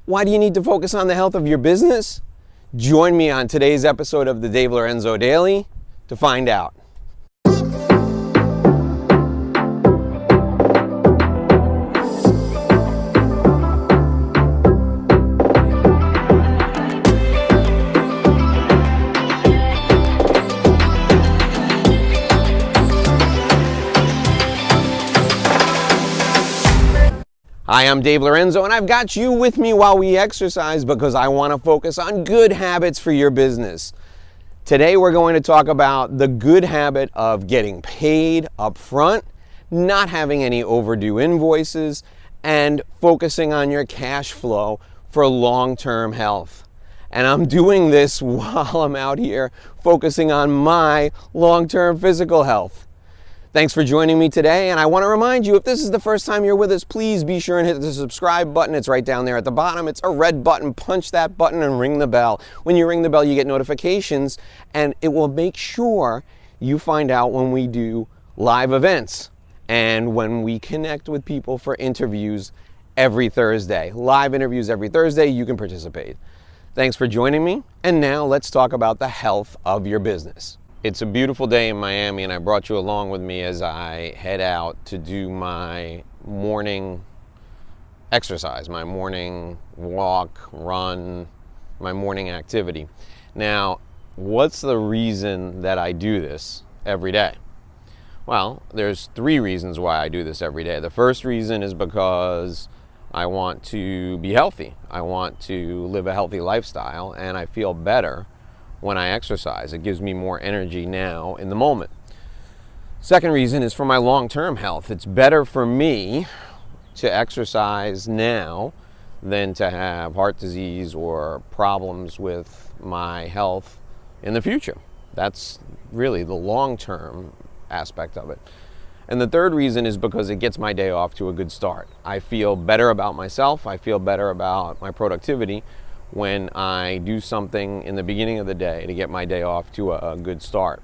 Why do you need to focus on the health of your business? Join me on today's episode of the Dave Lorenzo Daily to find out. Hi, I'm Dave Lorenzo, and I've got you with me while we exercise because I want to focus on good habits for your business. Today, we're going to talk about the good habit of getting paid up front, not having any overdue invoices, and focusing on your cash flow for long-term health. And I'm doing this while I'm out here focusing on my long-term physical health. Thanks for joining me today, and I want to remind you, if this is the first time you're with us, please be sure and hit the subscribe button. It's right down there at the bottom. It's a red button. Punch that button and ring the bell. When you ring the bell, you get notifications, and it will make sure you find out when we do live events and when we connect with people for interviews every Thursday. Live interviews every Thursday. You can participate. Thanks for joining me, and now let's talk about the health of your business. It's a beautiful day in Miami, and I brought you along with me as I head out to do my morning exercise, my morning walk, run, my morning activity. Now, what's the reason that I do this every day? Well, there's three reasons why I do this every day. The first reason is because I want to be healthy. I want to live a healthy lifestyle, and I feel better when I exercise. It gives me more energy now in the moment. Second reason is for my long-term health. It's better for me to exercise now than to have heart disease or problems with my health in the future. That's really the long-term aspect of it. And the third reason is because it gets my day off to a good start. I feel better about myself. I feel better about my productivity when I do something in the beginning of the day to get my day off to a good start.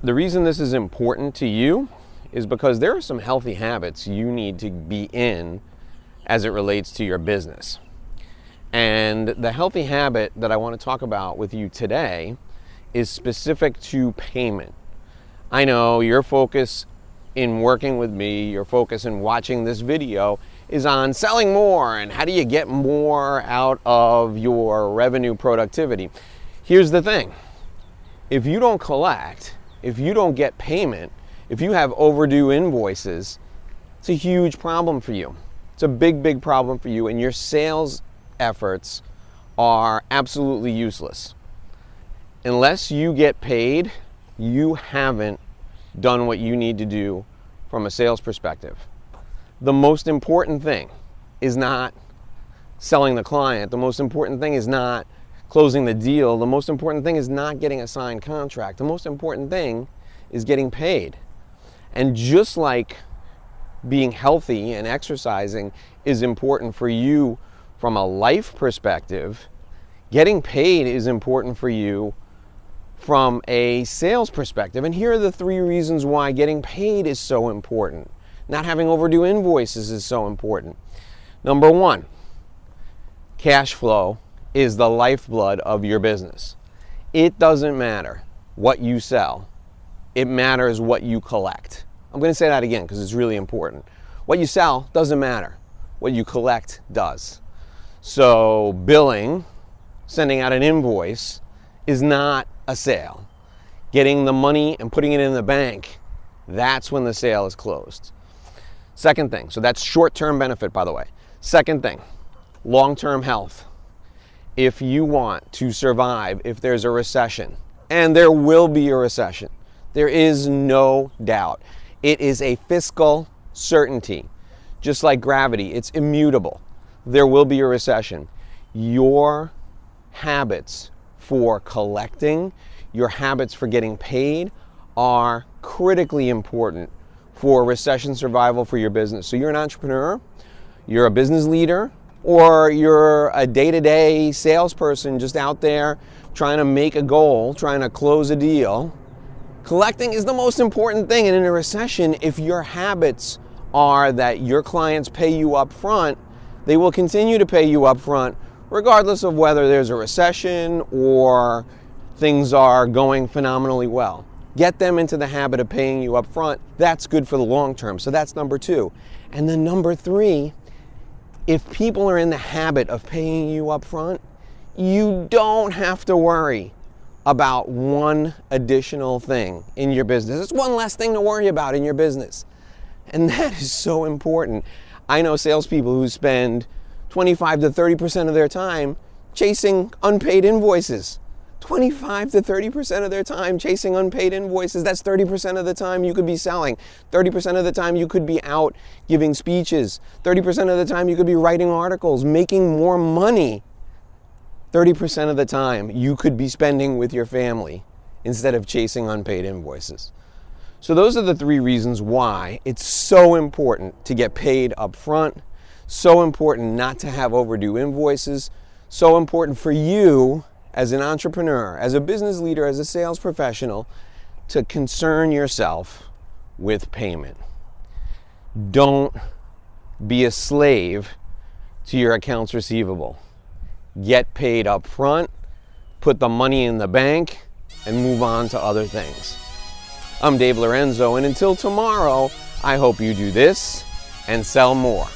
The reason this is important to you is because there are some healthy habits you need to be in as it relates to your business. And the healthy habit that I want to talk about with you today is specific to payment. I know your focus in working with me, your focus in watching this video is on selling more and how do you get more out of your revenue productivity. Here's the thing. If you don't collect, if you don't get payment, if you have overdue invoices, it's a huge problem for you. It's a big, big problem for you, and your sales efforts are absolutely useless. Unless you get paid, you haven't done what you need to do from a sales perspective. The most important thing is not selling the client. The most important thing is not closing the deal. The most important thing is not getting a signed contract. The most important thing is getting paid. And just like being healthy and exercising is important for you from a life perspective, getting paid is important for you from a sales perspective. And here are the three reasons why getting paid is so important. Not having overdue invoices is so important. Number one, cash flow is the lifeblood of your business. It doesn't matter what you sell. It matters what you collect. I'm going to say that again because it's really important. What you sell doesn't matter. What you collect does. So billing, sending out an invoice, is not a sale. Getting the money and putting it in the bank, that's when the sale is closed. Second thing, so that's short-term benefit, by the way. Second thing, long-term health. If you want to survive, if there's a recession, and there will be a recession, there is no doubt. It is a fiscal certainty. Just like gravity, it's immutable. There will be a recession. Your habits for collecting, your habits for getting paid are critically important for recession survival for your business. So you're an entrepreneur, you're a business leader, or you're a day-to-day salesperson just out there trying to make a goal, trying to close a deal. Collecting is the most important thing. And in a recession, if your habits are that your clients pay you up front, They will continue to pay you up front regardless of whether there's a recession or things are going phenomenally well. Get them into the habit of paying you up front. That's good for the long term. So that's number 2. And then number 3, if people are in the habit of paying you up front, you don't have to worry about one additional thing in your business. It's one less thing to worry about in your business. And that is so important. I know salespeople who spend 25 to 30% of their time chasing unpaid invoices. 25 to 30% of their time chasing unpaid invoices. That's 30% of the time you could be selling. 30% of the time you could be out giving speeches. 30% of the time you could be writing articles, making more money. 30% of the time you could be spending with your family instead of chasing unpaid invoices. So those are the 3 reasons why it's so important to get paid up front, so important not to have overdue invoices, so important for you as an entrepreneur, as a business leader, as a sales professional, to concern yourself with payment. Don't be a slave to your accounts receivable. Get paid up front, put the money in the bank, and move on to other things. I'm Dave Lorenzo, and until tomorrow, I hope you do this and sell more.